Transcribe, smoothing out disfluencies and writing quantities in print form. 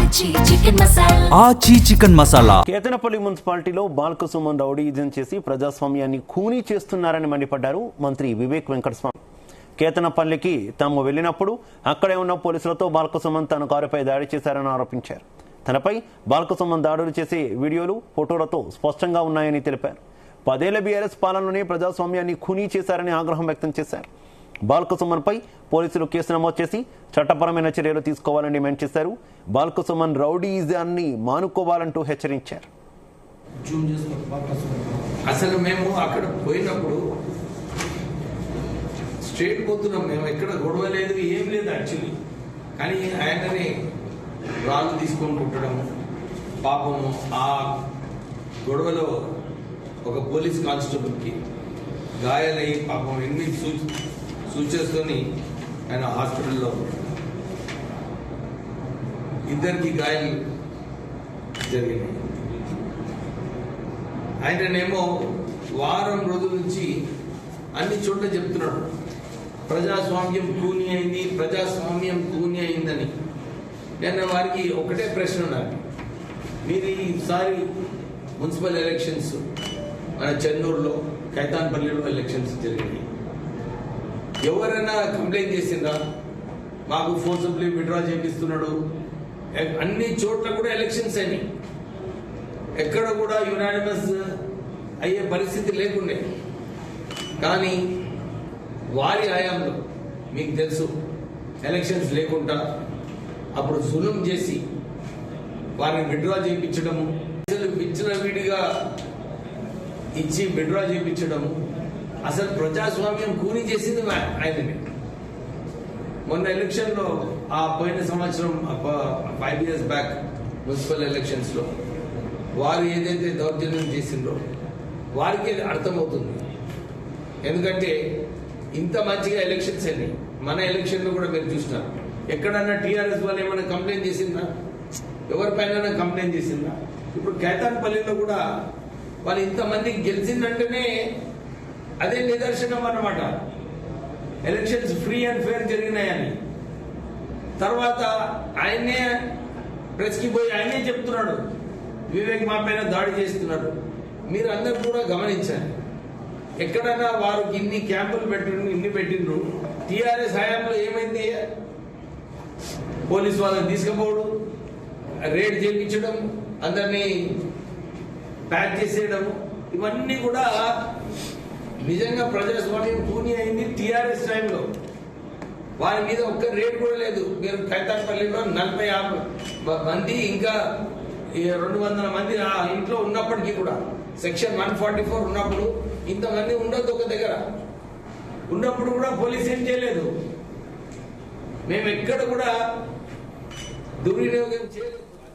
ఆచి చికెన్ మసాలా. కేతనపల్లి మున్సిపాలిటీలో బాల్కసుమన్ రౌడీయిజం చేసి ప్రజాస్వామ్యాన్ని ఖూనీ చేస్తున్నారని మండిపడ్డారు మంత్రి వివేక్ వెంకటస్వామి. కేతనపల్లికి తాము వెళ్లినప్పుడు అక్కడే ఉన్న పోలీసులతో బాల్కసుమన్ తన కారుపై దాడి చేశారని ఆరోపించారు. తనపై బాల్కసుమన్ దాడులు చేసే వీడియోలు, ఫోటోలతో స్పష్టంగా ఉన్నాయని తెలిపారు. 10 ఏళ్ల బీఆర్ఎస్ పాలనలోనే ప్రజాస్వామ్యాన్ని ఖూనీ చేశారని ఆగ్రహం వ్యక్తం చేశారు. బాల్కసుమన్పై పోలీసులు కేసు నమోదు చేసి చట్టపరమైన చర్యలు తీసుకోవాలని డిమాండ్ చేశారు. బాల్కసుమన్ రౌడీయిజాన్ని మానుకోవాలంటూ హెచ్చరించారు. అసలు మేము అక్కడ పోయినప్పుడు స్ట్రేట్ పోతున్నాం, మేము ఎక్కడ గొడవ లేదు, ఏం లేదు యాక్చువల్లీ. కానీ ఆయనని రాళ్ళు తీసుకొని కుట్టడము, పాపము ఆ గొడవలో ఒక పోలీస్ కానిస్టేబుల్కి గాయాలయ్యి పాపం ఎన్ని సూచనతోని ఆయన హాస్పిటల్లో, ఇద్దరికి గాయాలు జరిగినాయి. ఆయననేమో వారం రోజుల నుంచి అన్ని చోట్ల చెప్తున్నాడు ప్రజాస్వామ్యం ఖూనీ అయింది, ప్రజాస్వామ్యం ఖూనీ అయిందని. నేను వారికి ఒకటే ప్రశ్న నాకు, మీరు ఈసారి మున్సిపల్ ఎలక్షన్స్ మన చెన్నూరులో, కైతాన్పల్లిలో ఎలక్షన్స్ జరిగినాయి. ఎవరైనా కంప్లైంట్ చేసిందా? మాకు ఫోర్సబుల్లీ విత్డ్రా చేపిస్తున్నాడు. అన్ని చోట్ల కూడా ఎలక్షన్స్ అయినాయి, ఎక్కడ కూడా యునానిమస్ అయ్యే పరిస్థితి లేకుండే. కానీ వారి హయాంలో మీకు తెలుసు ఎలక్షన్స్ లేకుండా అప్పుడు జులుం చేసి వారిని విత్డ్రా చేయించడము, విచ్చలవిడిగా ఇచ్చి విత్డ్రా చేయించడము, అసలు ప్రజాస్వామ్యం కూని చేసింది ఆయననే. మొన్న ఎలక్షన్ లో ఆ పోయిన సంవత్సరం 5 years బ్యాక్ మున్సిపల్ ఎలక్షన్స్ లో వారు ఏదైతే దౌర్జన్యం చేసిందో వారికి అర్థమవుతుంది. ఎందుకంటే ఇంత మంచిగా ఎలక్షన్స్ అయినాయి. మన ఎలక్షన్ లో కూడా మీరు చూసినారు, ఎక్కడన్నా టీఆర్ఎస్ వాళ్ళు ఏమైనా కంప్లైంట్ చేసిందా? ఎవరిపైన కంప్లైంట్ చేసిందా? ఇప్పుడు కేతాన్పల్లిలో కూడా వాళ్ళు ఇంతమంది గెలిచిందంటేనే అదే నిదర్శనం అన్నమాట, ఎలక్షన్స్ ఫ్రీ అండ్ ఫేర్ జరిగినాయని. తర్వాత ఆయనే ప్రెస్కి పోయి ఆయనే చెప్తున్నాడు వివేక్ మా పైన దాడి చేస్తున్నాడు. మీరు అందరు కూడా గమనించాలి, ఎక్కడన్నా వారు ఇన్ని క్యాంపులు పెట్టిండ్రు. టీఆర్ఎస్ హయాంలో ఏమైంది? పోలీసు వాళ్ళని తీసుకుపోవడం, రేడ్ చేయించడం, అందరినీ ప్యాక్ చేసేయడం, ఇవన్నీ కూడా నిజంగా ప్రజాస్వామ్యం ఖూనీ అయింది టీఆర్ఎస్ టైంలో. వారి మీద ఒక్క రేట్ కూడా లేదు. మీరు కైతాన్పల్లిలో 40 మంది ఇంకా 200 మంది ఆ ఇంట్లో ఉన్నప్పటికీ కూడా, సెక్షన్ 144 ఉన్నప్పుడు ఇంతమంది ఉండొద్దు ఒక దగ్గర ఉన్నప్పుడు కూడా పోలీస్ ఏం చేయలేదు. మేము ఎక్కడ కూడా దుర్వినియోగం చేయలేదు.